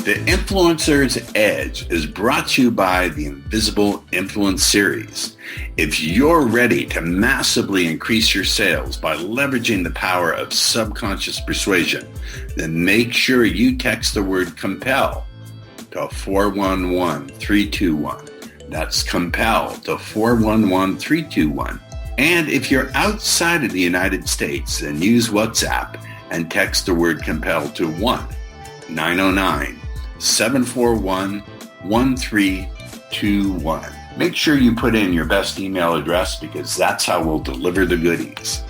The Influencer's Edge is brought to you by the Invisible Influence Series. If you're ready to massively increase your sales by leveraging the power of subconscious persuasion, then make sure you text the word COMPEL to 411321. That's COMPEL to 411321. And if you're outside of the United States, then use WhatsApp and text the word COMPEL to 1-909-741-1321. Make sure you put in your best email address because that's how we'll deliver the goodies.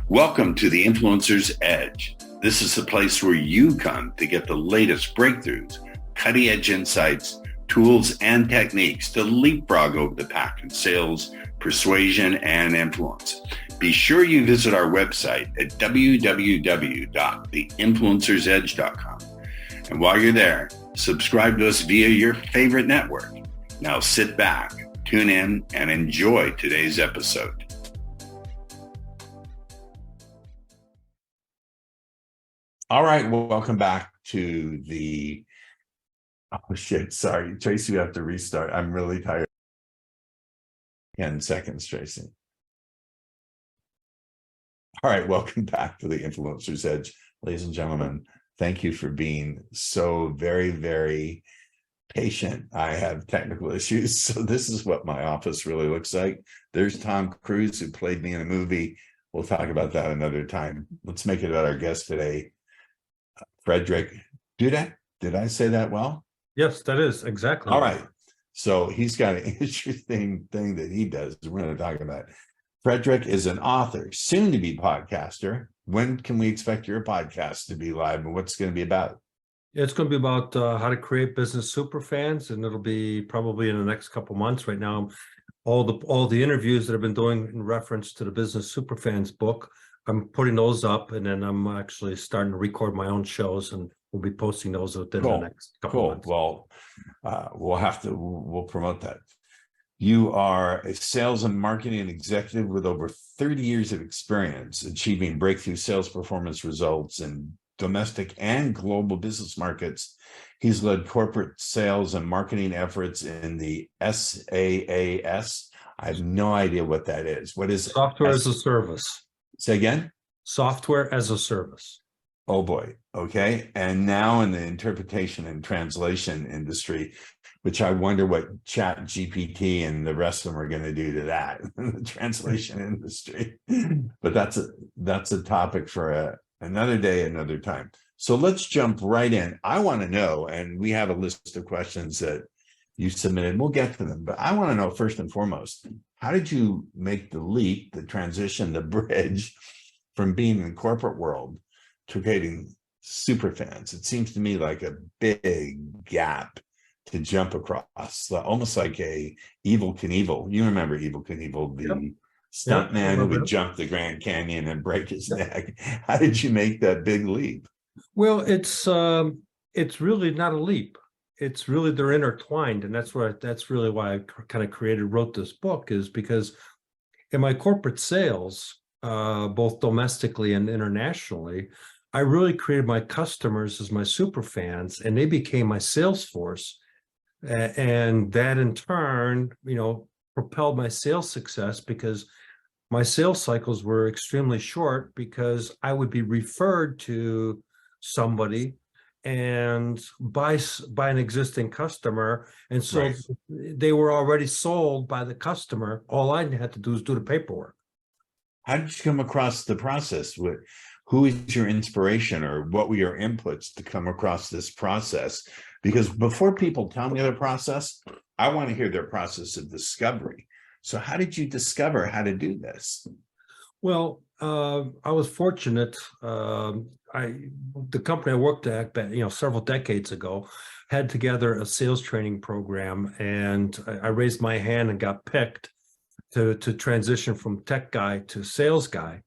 Welcome to the Influencer's Edge. This is the place where you come to get the latest breakthroughs, cutting-edge insights, tools, and techniques to leapfrog over the pack in sales, persuasion, and influence. Be sure you visit our website at www.theinfluencersedge.com. And while you're there, subscribe to us via your favorite network. Now sit back, tune in, and enjoy today's episode. All right, well, welcome back to the... Oh, shit, sorry. Tracy, we have to restart. I'm really tired. 10 seconds, Tracy. All right, welcome back to the Influencer's Edge. Ladies and gentlemen, thank you for being so very, very patient. I have technical issues, so this is what my office really looks like. There's Tom Cruise, who played me in a movie. We'll talk about that another time. Let's make it about our guest today, Frederick Dudek. Did I say that well? Yes, that is exactly. All right. So he's got an interesting thing that he does. We're going to talk about. Frederick is an author, soon to be podcaster. When can we expect your podcast to be live, and what's it going to be about? It's going to be about how to create business superfans, and it'll be probably in the next couple months. Right now, all the interviews that I've been doing in reference to the Business Superfans book, I'm putting those up, and then I'm actually starting to record my own shows, and we'll be posting those within the next couple months. Well, we'll promote that. You are a sales and marketing executive with over 30 years of experience achieving breakthrough sales performance results in domestic and global business markets. He's led corporate sales and marketing efforts in the SaaS. I have no idea what that is. What is software as a service? Say again? Software as a service. Oh boy. Okay. And now in the interpretation and translation industry, which I wonder what Chat GPT and the rest of them are going to do to that, the translation industry. But that's a topic for another day, another time. So let's jump right in. I want to know, and we have a list of questions that you submitted. We'll get to them, but I want to know first and foremost, how did you make the leap, the transition, the bridge from being in the corporate world to creating superfans? It seems to me like a big gap to jump across, almost like a Evel Knievel. You remember Evel Knievel, the stuntman who would jump the Grand Canyon and break his neck. How did you make that big leap? Well, it's really not a leap. It's really, they're intertwined, and that's really why I kind of wrote this book, is because in my corporate sales, both domestically and internationally, I really created my customers as my super fans, and they became my sales force. And that in turn, propelled my sales success, because my sales cycles were extremely short, because I would be referred to somebody and by an existing customer. And so they were already sold by the customer. All I had to do was do the paperwork. How did you come across the process? Who is your inspiration, or what were your inputs to come across this process? Because before people tell me their process, I want to hear their process of discovery. So how did you discover how to do this? Well, I was fortunate. The company I worked at, several decades ago, had together a sales training program, and I raised my hand and got picked to transition from tech guy to sales guy.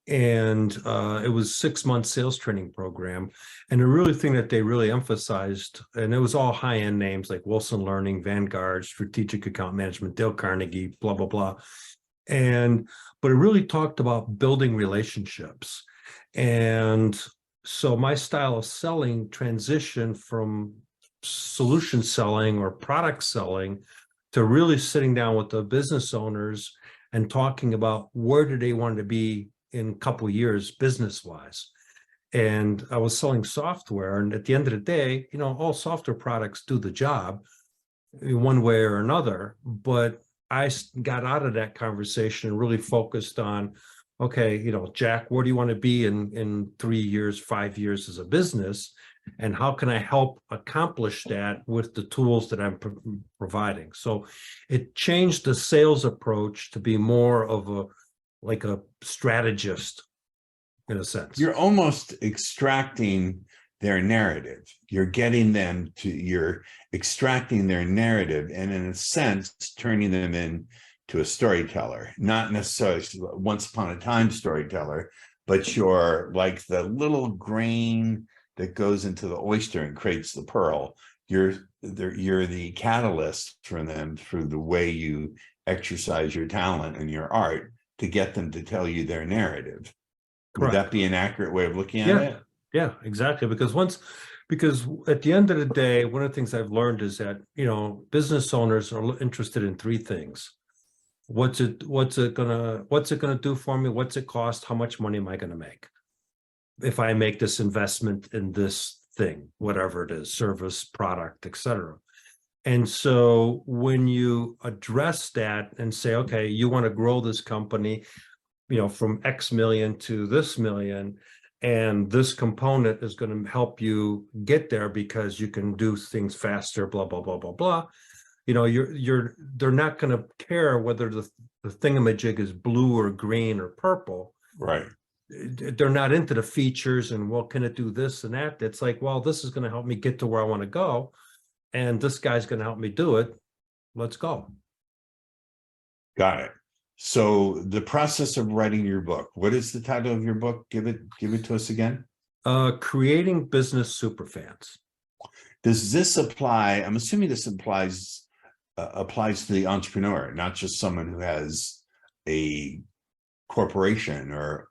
And it was a 6-month sales training program. And the really thing that they really emphasized, and it was all high-end names like Wilson Learning, Vanguard, Strategic Account Management, Dale Carnegie, blah, blah, blah. But it really talked about building relationships. And So my style of selling transitioned from solution selling or product selling to really sitting down with the business owners and talking about where do they want to be in a couple of years business wise. And I was selling software, and at the end of the day, all software products do the job in one way or another, but I got out of that conversation and really focused on, okay, Jack, where do you want to be in 3 years, 5 years as a business? And how can I help accomplish that with the tools that I'm providing? So it changed the sales approach to be more of a strategist in a sense. You're almost extracting their narrative. You're extracting their narrative and in a sense, turning them into a storyteller, not necessarily once upon a time storyteller, but you're like the little grain that goes into the oyster and creates the pearl. You're the catalyst for them through the way you exercise your talent and your art to get them to tell you their narrative. Would that be an accurate way of looking at it? Yeah, exactly. Because at the end of the day, one of the things I've learned is that, business owners are interested in three things. What's it gonna do for me? What's it cost? How much money am I gonna make if I make this investment in this thing, whatever it is, service, product, etc. And so when you address that and say, okay, you want to grow this company, from X million to this million, and this component is going to help you get there because you can do things faster, blah, blah, blah, blah, blah. They're not going to care whether the thingamajig is blue or green or purple. Right. They're not into the features and, well, can it do this and that? It's like, well, this is going to help me get to where I want to go. And this guy's going to help me do it. Let's go. Got it. So the process of writing your book, what is the title of your book? Give it to us again. Creating Business Superfans. Does this apply? I'm assuming this applies to the entrepreneur, not just someone who has a corporation or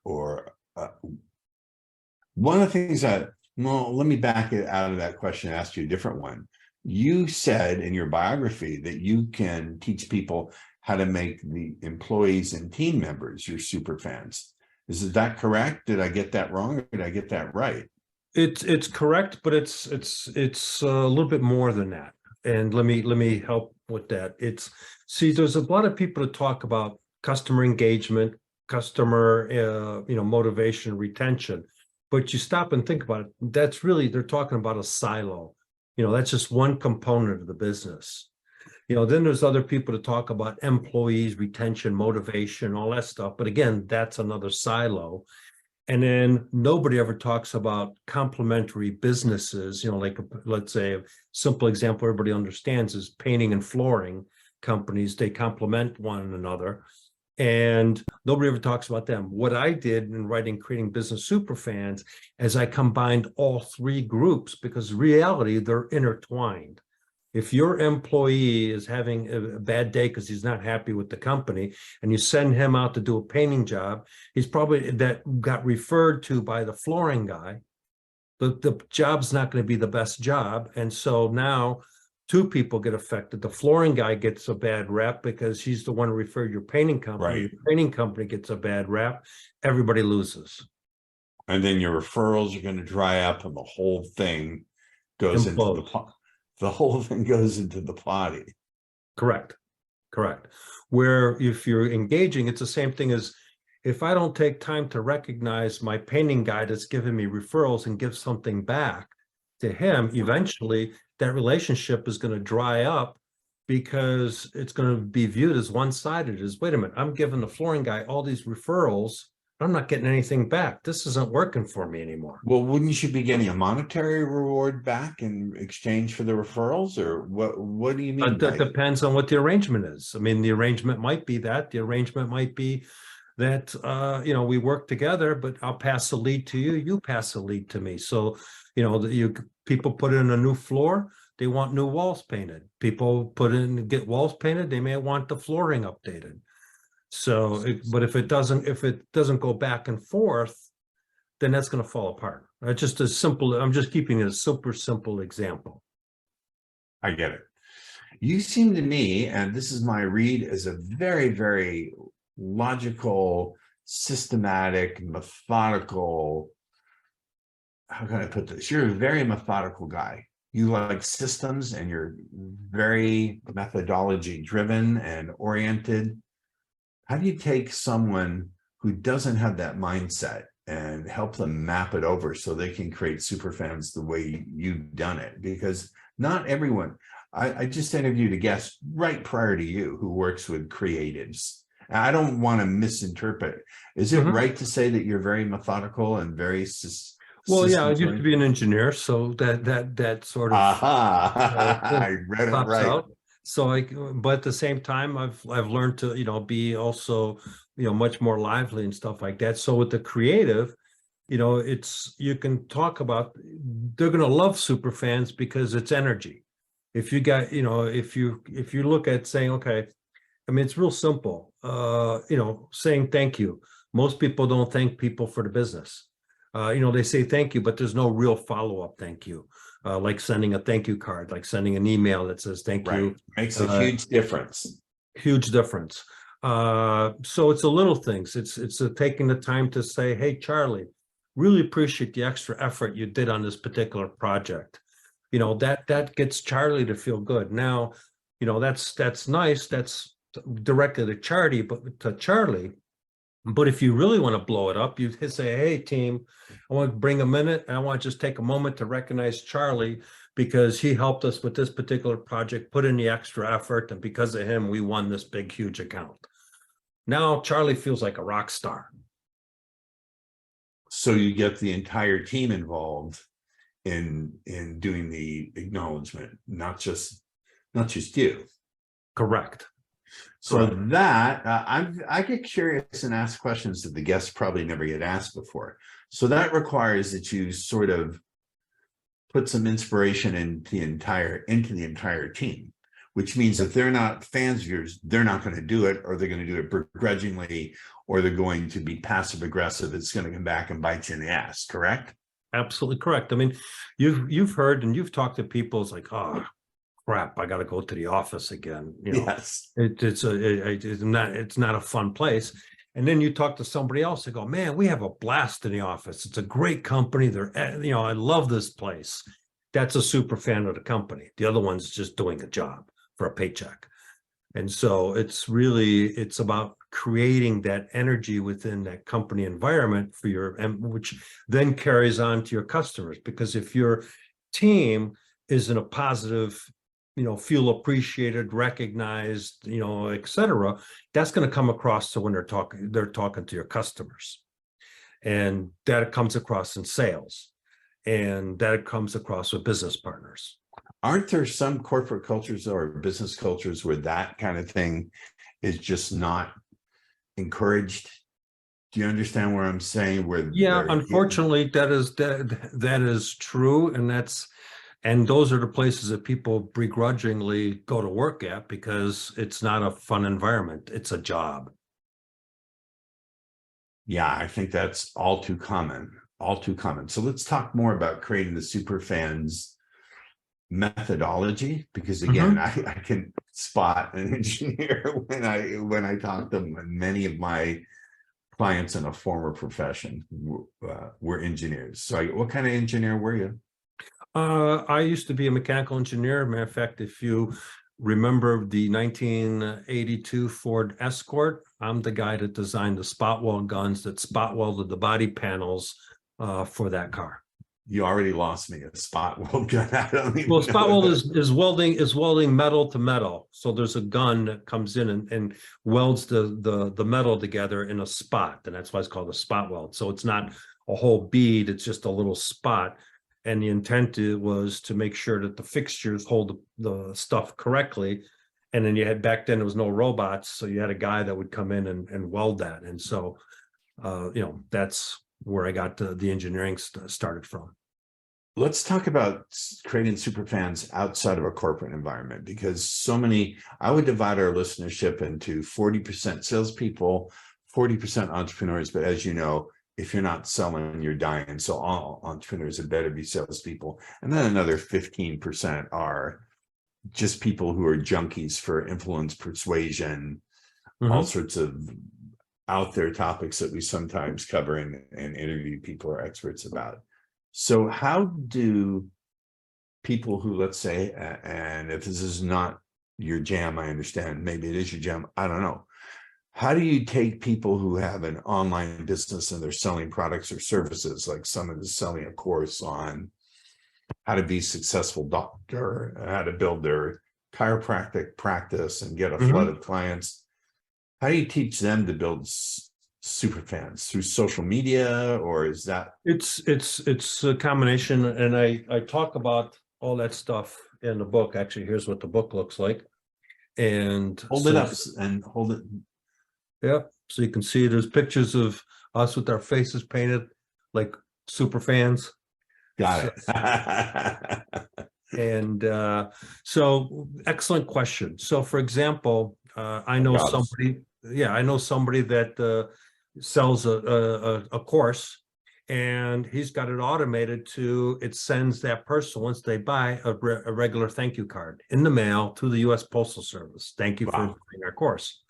one of the things that, well, let me back it out of that question and ask you a different one. You said in your biography that you can teach people how to make the employees and team members your super fans. Is that correct? Did I get that wrong, or did I get that right? It's correct, but it's a little bit more than that. And let me help with that. There's a lot of people that talk about customer engagement, customer motivation, retention, but you stop and think about it. They're talking about a silo. That's just one component of the business. Then there's other people to talk about employees, retention, motivation, all that stuff. But again, that's another silo. And then nobody ever talks about complementary businesses, like let's say a simple example everybody understands is painting and flooring companies. They complement one another. And nobody ever talks about them. What I did in writing Creating Business Superfans is I combined all three groups because reality, they're intertwined. If your employee is having a bad day because he's not happy with the company and you send him out to do a painting job, he's probably that got referred to by the flooring guy. The job's not going to be the best job. And so now two people get affected. The flooring guy gets a bad rep because he's the one who referred your painting company. Right. Your painting company gets a bad rep. Everybody loses. And then your referrals are going to dry up and the whole thing goes into the whole thing goes into the potty. Correct. Where if you're engaging, it's the same thing as if I don't take time to recognize my painting guy that's giving me referrals and give something back to him, eventually that relationship is going to dry up because it's going to be viewed as one-sided as, wait a minute, I'm giving the flooring guy all these referrals. I'm not getting anything back. This isn't working for me anymore. Well, wouldn't you be getting a monetary reward back in exchange for the referrals, or what do you mean? That depends on what the arrangement is. I mean, the arrangement might be that. The arrangement might be that, we work together, but I'll pass the lead to you. You pass the lead to me. So, people put in a new floor. They want new walls painted. People get walls painted. They may want the flooring updated. So, but if it doesn't go back and forth, then that's going to fall apart. Just a simple, I'm just keeping it a super simple example. I get it. You seem to me, and this is my read, as a very, very logical, systematic, methodical, how can I put this? You're a very methodical guy. You like systems and you're very methodology driven and oriented. How do you take someone who doesn't have that mindset and help them map it over so they can create superfans the way you've done it? Because not everyone, I just interviewed a guest right prior to you who works with creatives. And I don't want to misinterpret. Is it right to say that you're very methodical and very well, yeah, I used to be an engineer, so that sort of I read it right. Out. So but at the same time, I've learned to, be also, much more lively and stuff like that. So with the creative, you can talk about, they're going to love superfans because it's energy. If you got, if you look at saying, okay, I mean, it's real simple, saying thank you. Most people don't thank people for the business. They say thank you, but there's no real follow-up thank you. Like sending a thank you card, like sending an email that says thank you. Makes a huge difference. Huge difference. So it's the little things. It's taking the time to say, hey, Charlie, really appreciate the extra effort you did on this particular project. That gets Charlie to feel good. Now, that's nice. That's directed at Charlie, but if you really want to blow it up, you say, hey, team, I want to bring a minute and I want to just take a moment to recognize Charlie because he helped us with this particular project, put in the extra effort, and because of him, we won this big, huge account. Now Charlie feels like a rock star. So you get the entire team involved in doing the acknowledgement, not just you. Correct. So that I get curious and ask questions that the guests probably never get asked before. So that requires that you sort of put some inspiration into the entire team, which means if they're not fans of yours, they're not going to do it, or they're going to do it begrudgingly, or they're going to be passive aggressive. It's going to come back and bite you in the ass. Correct? Absolutely correct. I mean, you've heard and you've talked to people. It's like, oh, crap, I got to go to the office again. Yes. It's not a fun place. And then you talk to somebody else, they go, man, we have a blast in the office. It's a great company. I love this place. That's a super fan of the company. The other one's just doing a job for a paycheck. And so it's about creating that energy within that company environment which then carries on to your customers. Because if your team is in a positive, feel appreciated, recognized, et cetera, that's going to come across to when they're talking to your customers. And that comes across in sales. And that comes across with business partners. Aren't there some corporate cultures or business cultures where that kind of thing is just not encouraged? Do you understand what I'm saying? Yeah, unfortunately, that is true. And those are the places that people begrudgingly go to work at because it's not a fun environment. It's a job. Yeah, I think that's all too common. So let's talk more about creating the superfans methodology, because again, I can spot an engineer when I talk to them. Many of my clients in a former profession were engineers. So what kind of engineer were you? I used to be a mechanical engineer. Matter of fact, if you remember the 1982 Ford Escort, I'm the guy that designed the spot weld guns that spot welded the body panels for that car. You already lost me. A spot weld gun. I don't even know spot weld is welding metal to metal. So there's a gun that comes in and welds the metal together in a spot, and that's why it's called a spot weld. So it's not a whole bead; it's just a little spot. And the intent was to make sure that the fixtures hold the stuff correctly. And then back then there was no robots, so you had a guy that would come in and weld that. And so, that's where I got the engineering started from. Let's talk about creating superfans outside of a corporate environment, because I would divide our listenership into 40% salespeople, 40% entrepreneurs. But as you know, if you're not selling, you're dying. So all entrepreneurs had better be salespeople. And then another 15% are just people who are junkies for influence, persuasion, all sorts of out there topics that we sometimes cover and interview people or experts about. So how do people who, let's say, and if this is not your jam, I understand, maybe it is your jam, I don't know. How do you take people who have an online business and they're selling products or services, like someone is selling a course on how to be a successful doctor, how to build their chiropractic practice and get a flood of clients? How do you teach them to build super fans through social media, or is that? It's a combination, and I talk about all that stuff in the book. Actually, here's what the book looks like, and Hold it up and hold it. Yeah, so you can see there's pictures of us with our faces painted like super fans. Got it. And so excellent question. So for example, I know somebody, I know somebody that sells a course, and he's got it automated to, it sends that person, once they buy, a regular thank you card in the mail to the US Postal Service. Thank you for buying our course.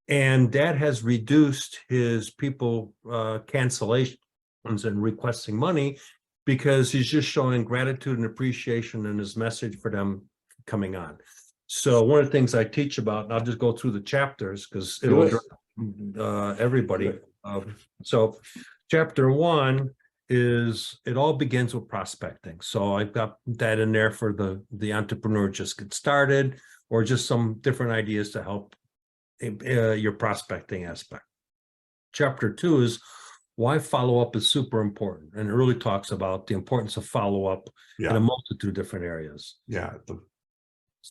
And that has reduced his people cancellations and requesting money, because he's just showing gratitude and appreciation in his message for them coming on. So one of the things I teach about, and I'll just go through the chapters because it'll address everybody. So chapter 1 is, it all begins with prospecting. So I've got that in there for the entrepreneur just get started, or just some different ideas to help your prospecting aspect. Chapter 2 is why follow-up is super important, and it really talks about the importance of follow-up in a multitude of different areas.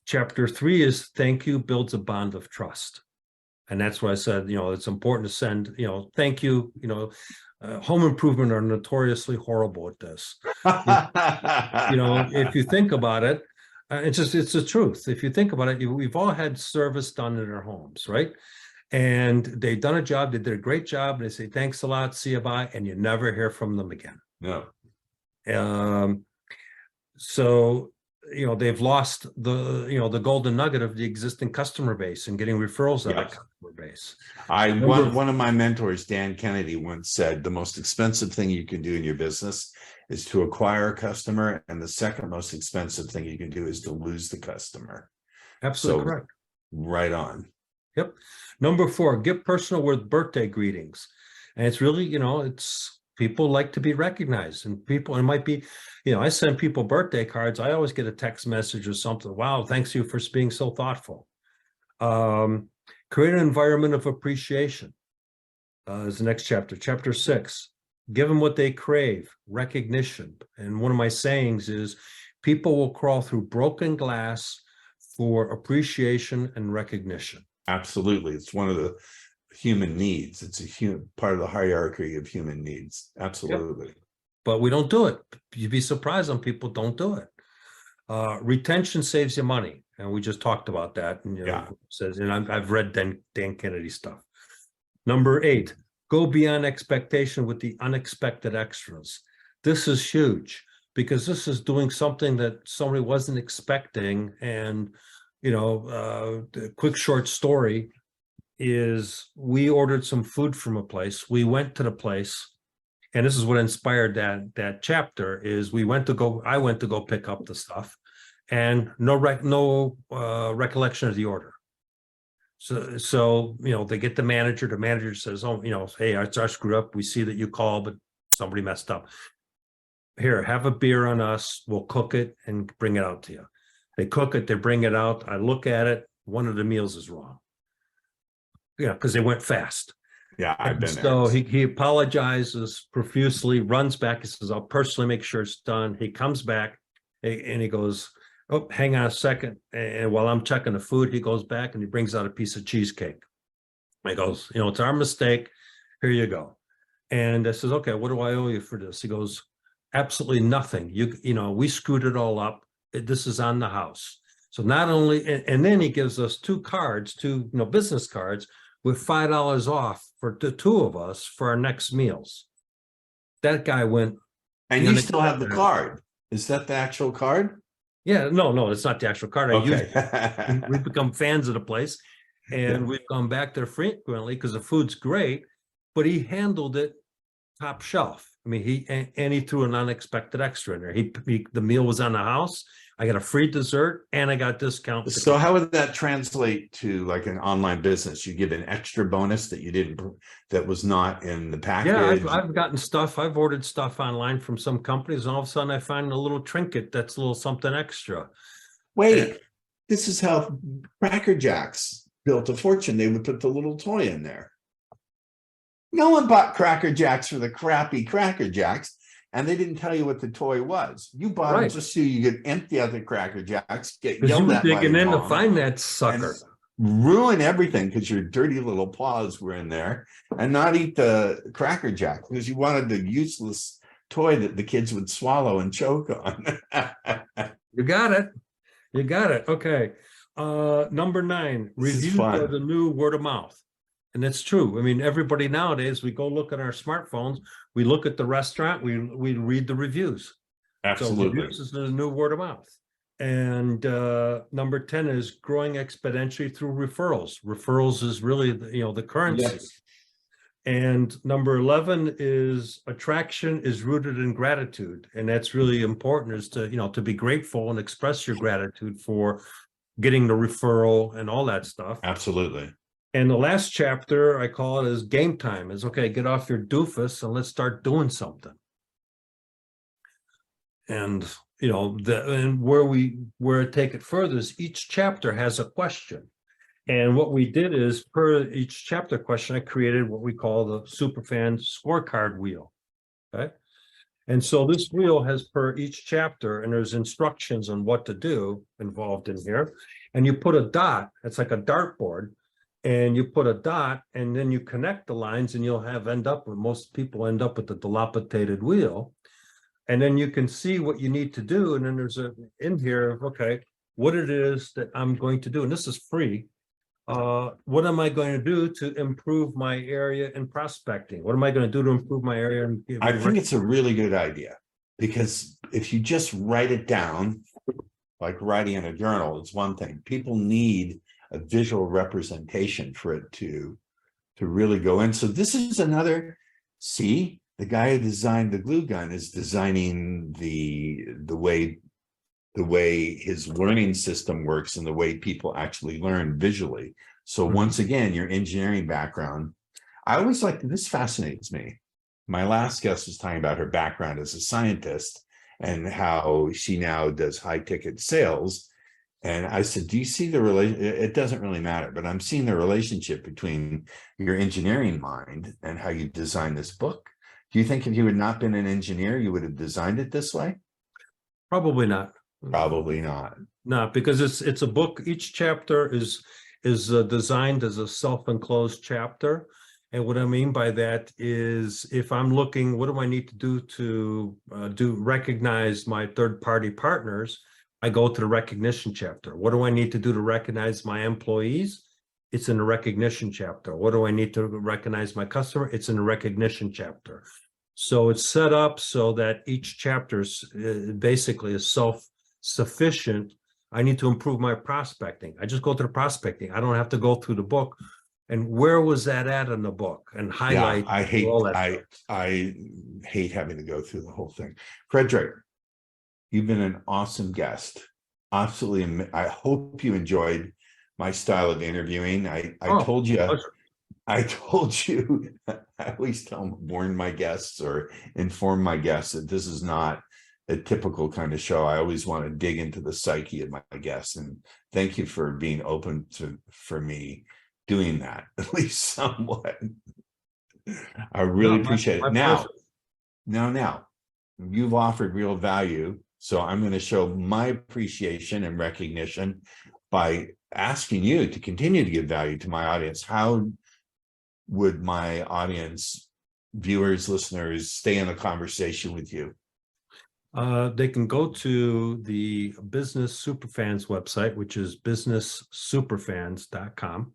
Chapter 3 is thank you builds a bond of trust, and that's why I said, it's important to send, thank you. Home improvement are notoriously horrible at this. If you think about it, it's the truth. If you think about it, we've all had service done in our homes, right? And they've done a job, they did a great job, and they say, thanks a lot, see you, bye, and you never hear from them again. No. So, they've lost the golden nugget of the existing customer base and getting referrals out of that customer base. One of my mentors, Dan Kennedy, once said, the most expensive thing you can do in your business is to acquire a customer, and the second most expensive thing you can do is to lose the customer. Absolutely correct. Right on. Yep. Number 4, get personal with birthday greetings. And it's really, it's people like to be recognized, and people, it might be, I send people birthday cards. I always get a text message or something. Wow, thanks you for being so thoughtful. Create an environment of appreciation is the next chapter. Chapter 6, give them what they crave, recognition. And one of my sayings is, people will crawl through broken glass for appreciation and recognition. Absolutely. It's one of the human needs. It's a part of the hierarchy of human needs. Absolutely. Yep. But we don't do it. You'd be surprised when people don't do it. Retention saves you money. And we just talked about that. And, says, and I've read Dan Kennedy stuff. Number 8, go beyond expectation with the unexpected extras. This is huge, because this is doing something that somebody wasn't expecting. And, the quick short story is, we ordered some food from a place. We went to the place, and this is what inspired that chapter, is I went to go pick up the stuff, and no recollection of the order. So they get the manager says, oh, hey, it's our screw up. We see that you called, but somebody messed up. Here, have a beer on us. We'll cook it and bring it out to you. They cook it, they bring it out. I look at it. One of the meals is wrong. Because they went fast. Yeah, I've been there. So he apologizes profusely, runs back. He says, I'll personally make sure it's done. He comes back and he goes, oh, hang on a second. And while I'm checking the food, he goes back and he brings out a piece of cheesecake. He goes, it's our mistake. Here you go. And I says, okay, what do I owe you for this? He goes, absolutely nothing. We screwed it all up. This is on the house. So not only, and then he gives us 2 business cards with $5 off for the 2 of us for our next meals. that guy went. And you still have the card. Is that the actual card? Yeah, no, it's not the actual card. I use it. Okay. We've become fans of the place, and we've gone back there frequently because the food's great, but he handled it top shelf. I mean, he threw an unexpected extra in there. The meal was on the house. I got a free dessert and I got discount. So how would that translate to like an online business? You give an extra bonus that you didn't, that was not in the package. Yeah, I've gotten stuff. I've ordered stuff online from some companies, and all of a sudden I find a little trinket that's a little something extra. Wait, this is how Cracker Jacks built a fortune. They would put the little toy in there. No one bought Cracker Jacks for the crappy Cracker Jacks, and they didn't tell you what the toy was. You bought them just so you could empty out the Cracker Jacks, get yelled at by your digging in mom, to find that sucker, ruin everything because your dirty little paws were in there, and not eat the Cracker Jack because you wanted the useless toy that the kids would swallow and choke on. You got it. You got it. Okay. Number 9, reviews are the new word of mouth. And it's true. I mean, everybody nowadays, we go look at our smartphones, we look at the restaurant, we read the reviews. Absolutely. So reviews is the new word of mouth. And number 10 is growing exponentially through referrals. Referrals is really, the currency. Yes. And number 11 is attraction is rooted in gratitude. And that's really important, is to be grateful and express your gratitude for getting the referral and all that stuff. Absolutely. And the last chapter, I call it, is game time. Is okay, get off your doofus and let's start doing something. And where I take it further is each chapter has a question. And what we did is, per each chapter question, I created what we call the Superfan scorecard wheel. Okay. And so this wheel has per each chapter, and there's instructions on what to do involved in here. And you put a dot, it's like a dartboard. And you put a dot, and then you connect the lines, and you'll most people end up with the dilapidated wheel. And then you can see what you need to do. And then there's in here, okay, what it is that I'm going to do. And this is free. What am I going to do to improve my area in prospecting? What am I going to do to improve my area? I think it's a really good idea, because if you just write it down, like writing in a journal, it's one thing. People need a visual representation for it to really go in. So this is another, the guy who designed the glue gun is designing the way his learning system works and the way people actually learn visually. So once again, your engineering background, I always this fascinates me. My last guest was talking about her background as a scientist and how she now does high ticket sales. And I said, do you see the relation? It doesn't really matter, but I'm seeing the relationship between your engineering mind and how you designed this book. Do you think if you had not been an engineer, you would have designed it this way? Probably not. Probably not. No, because it's a book. Each chapter is designed as a self-enclosed chapter. And what I mean by that is, if I'm looking, what do I need to do to recognize my third-party partners? I go to the recognition chapter. What do I need to do to recognize my employees? It's in the recognition chapter. What do I need to recognize my customer? It's in the recognition chapter. So it's set up so that each chapter basically is self-sufficient. I need to improve my prospecting. I just go to the prospecting. I don't have to go through the book. And where was that at in the book? And highlight. Yeah, I hate having to go through the whole thing. Frederick, you've been an awesome guest. Absolutely. I hope you enjoyed my style of interviewing. I told you, I always warn my guests or inform my guests that this is not a typical kind of show. I always want to dig into the psyche of my guests. And thank you for being open for me doing that, at least somewhat. I really appreciate it. Now, you've offered real value. So I'm going to show my appreciation and recognition by asking you to continue to give value to my audience. How would my audience, viewers, listeners, stay in a conversation with you? They can go to the Business Superfans website, which is businesssuperfans.com.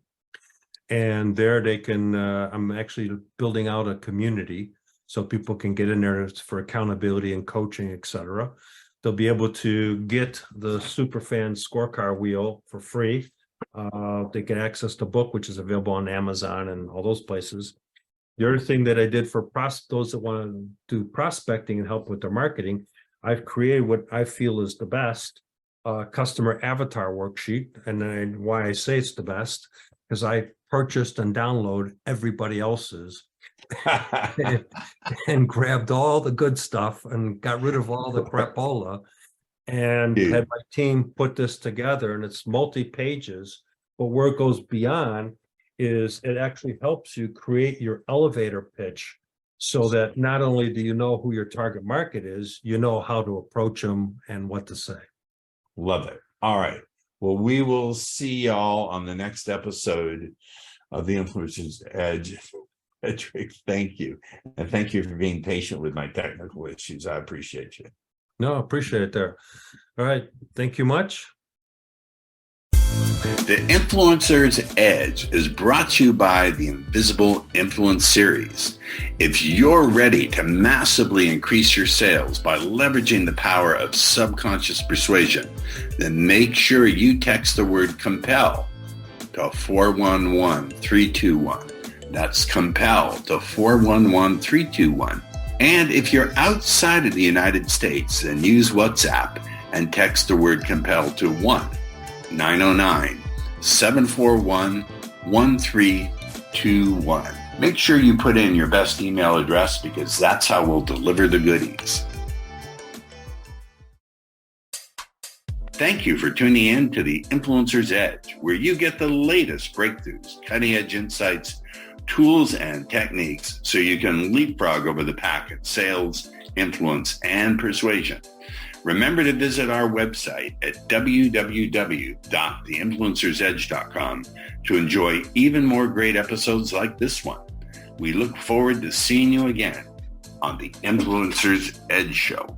And there they can, I'm actually building out a community. so people can get in there for accountability and coaching, etc. They'll be able to get the Superfan scorecard wheel for free. They can access the book, which is available on Amazon and all those places. The other thing that I did for those that want to do prospecting and help with their marketing, I've created what I feel is the best customer avatar worksheet. And then why I say it's the best, because I purchased and download everybody else's and grabbed all the good stuff and got rid of all the crapola and had my team put this together, and it's multi-pages. But where it goes beyond is it actually helps you create your elevator pitch, so that not only do you know who your target market is, you know how to approach them and what to say. Love it. All right. Well, we will see y'all on the next episode of The Influencer's Edge. Frederick, thank you. And thank you for being patient with my technical issues. I appreciate you. No, appreciate it there. All right. Thank you much. The Influencer's Edge is brought to you by the Invisible Influence Series. If you're ready to massively increase your sales by leveraging the power of subconscious persuasion, then make sure you text the word COMPEL to 411321. That's COMPEL to 411321. And if you're outside of the United States, then use WhatsApp and text the word COMPEL to 1-909-741-1321. Make sure you put in your best email address, because that's how we'll deliver the goodies. Thank you for tuning in to the Influencer's Edge, where you get the latest breakthroughs, cutting-edge insights, tools, and techniques so you can leapfrog over the pack in sales, influence, and persuasion. Remember to visit our website at www.theinfluencersedge.com to enjoy even more great episodes like this one. We look forward to seeing you again on the Influencer's Edge Show.